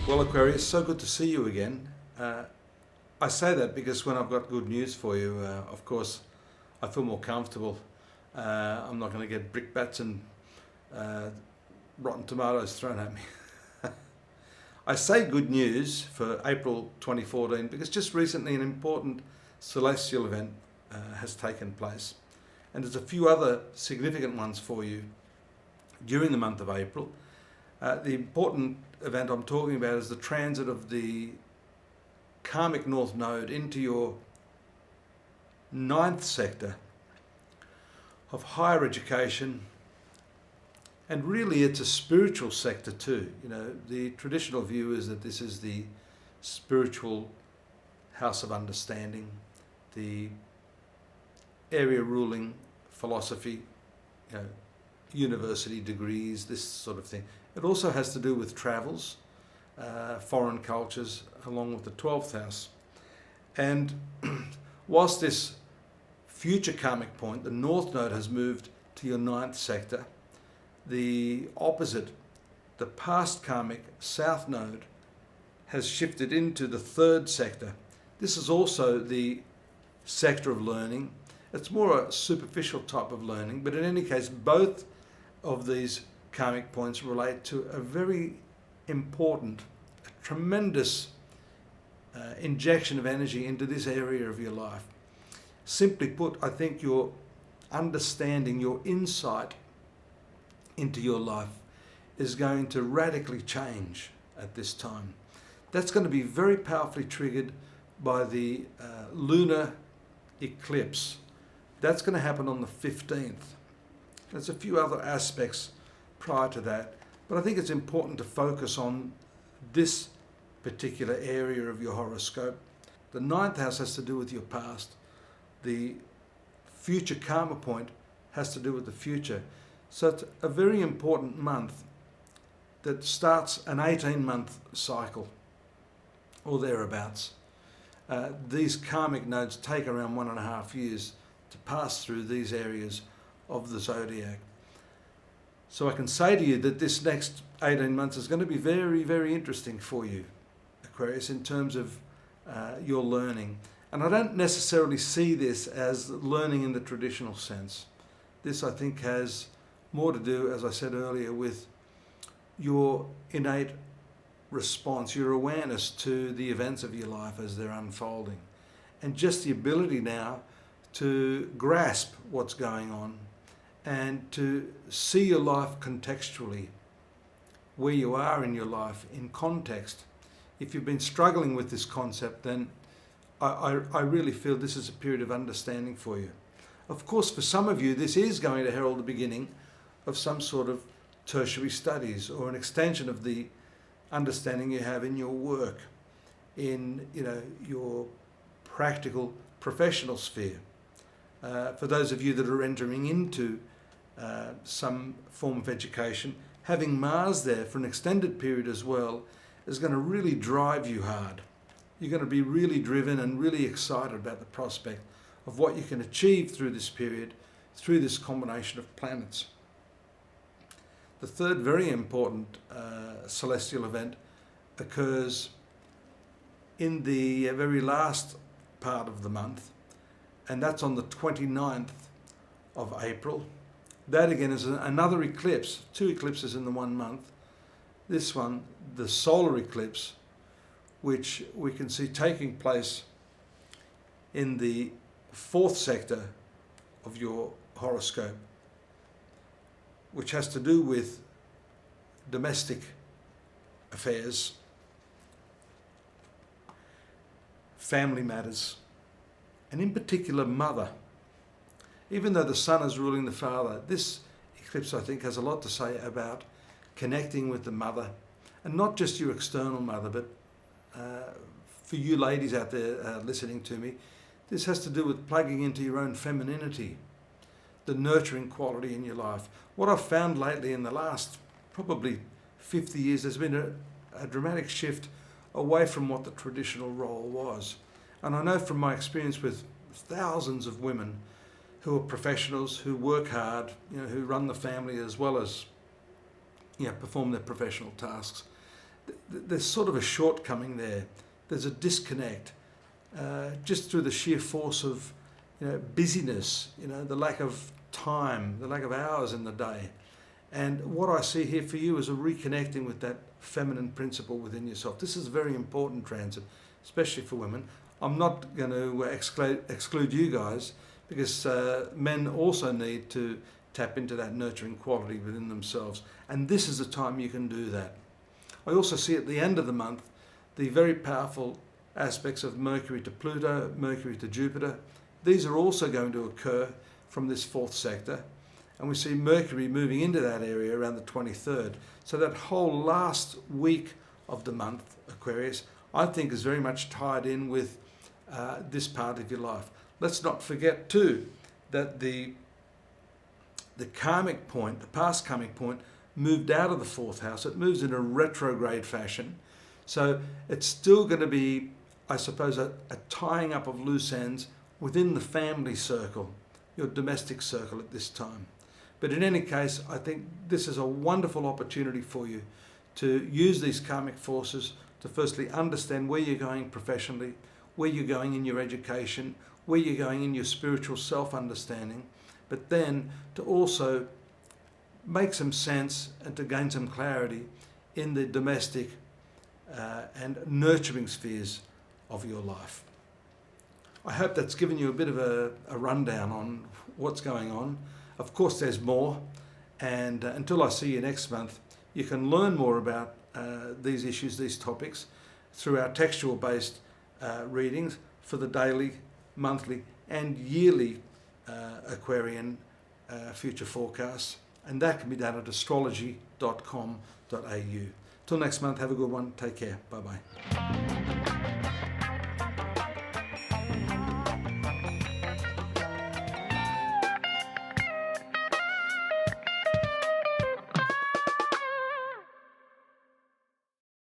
Well, Aquarius, so good to see you again. I say that because when I've got good news for you, of course, I feel more comfortable. I'm not going to get brickbats and rotten tomatoes thrown at me. I say good news for April 2014 because just recently an important celestial event has taken place. And there's a few other significant ones for you during the month of April. The important event I'm talking about is the transit of the karmic north node into your ninth sector of higher education, and really it's a spiritual sector too. You know, the traditional view is that this is the spiritual house of understanding, the area ruling philosophy, you know, university degrees, this sort of thing. It also has to do with travels, foreign cultures, along with the 12th house. And whilst this future karmic point, the north node, has moved to your ninth sector, the opposite, the past karmic south node, has shifted into the third sector. This is also the sector of learning. It's more a superficial type of learning, but in any case, both of these karmic points relate to a very important, a tremendous injection of energy into this area of your life. Simply put, I think your understanding, your insight into your life is going to radically change at this time. That's going to be very powerfully triggered by the lunar eclipse. That's going to happen on the 15th. There's a few other aspects prior to that, but I think it's important to focus on this particular area of your horoscope. The ninth house has to do with your past. The future karma point has to do with the future. So it's a very important month that starts an 18-month cycle or thereabouts. These karmic nodes take around 1.5 years to pass through these areas of the zodiac. So I can say to you that this next 18 months is going to be very, very interesting for you, Aquarius, in terms of your learning. And I don't necessarily see this as learning in the traditional sense. This, I think, has more to do, as I said earlier, with your innate response, your awareness to the events of your life as they're unfolding, and just the ability now to grasp what's going on and to see your life contextually, where you are in your life in context. If you've been struggling with this concept, then I really feel this is a period of understanding for you. Of course, for some of you, this is going to herald the beginning of some sort of tertiary studies or an extension of the understanding you have in your work, in your practical professional sphere. For those of you that are entering into some form of education, having Mars there for an extended period as well is going to really drive you hard. You're going to be really driven and really excited about the prospect of what you can achieve through this period, through this combination of planets. The third very important celestial event occurs in the very last part of the month, and that's on the 29th of April. That again is another eclipse, 2 eclipses in the 1 month. This one, the solar eclipse, which we can see taking place in the 4th sector of your horoscope, which has to do with domestic affairs, family matters, and in particular mother. Even though the sun is ruling the father, this eclipse, I think, has a lot to say about connecting with the mother, and not just your external mother, but for you ladies out there listening to me, this has to do with plugging into your own femininity, the nurturing quality in your life. What I've found lately in the last probably 50 years, there's been a dramatic shift away from what the traditional role was. And I know from my experience with thousands of women who are professionals, who work hard, who run the family as well as perform their professional tasks, there's sort of a shortcoming there. There's a disconnect, just through the sheer force of, busyness, the lack of time, the lack of hours in the day. And what I see here for you is a reconnecting with that feminine principle within yourself. This is a very important transit, especially for women. I'm not going to exclude you guys, because men also need to tap into that nurturing quality within themselves. And this is the time you can do that. I also see at the end of the month the very powerful aspects of Mercury to Pluto, Mercury to Jupiter. These are also going to occur from this fourth sector. And we see Mercury moving into that area around the 23rd. So that whole last week of the month, Aquarius, I think is very much tied in with this part of your life. Let's not forget too that the karmic point, the past karmic point, moved out of the fourth house. It moves in a retrograde fashion. So it's still going to be, I suppose, a tying up of loose ends within the family circle, your domestic circle at this time. But in any case, I think this is a wonderful opportunity for you to use these karmic forces to firstly understand where you're going professionally, where you're going in your education, where you're going in your spiritual self-understanding, but then to also make some sense and to gain some clarity in the domestic and nurturing spheres of your life. I hope that's given you a bit of a rundown on what's going on. Of course, there's more, and until I see you next month, you can learn more about these issues, these topics, through our textual-based readings for the daily, monthly, and yearly Aquarian future forecasts, and that can be done at astrology.com.au. Till next month, have a good one. Take care. Bye-bye.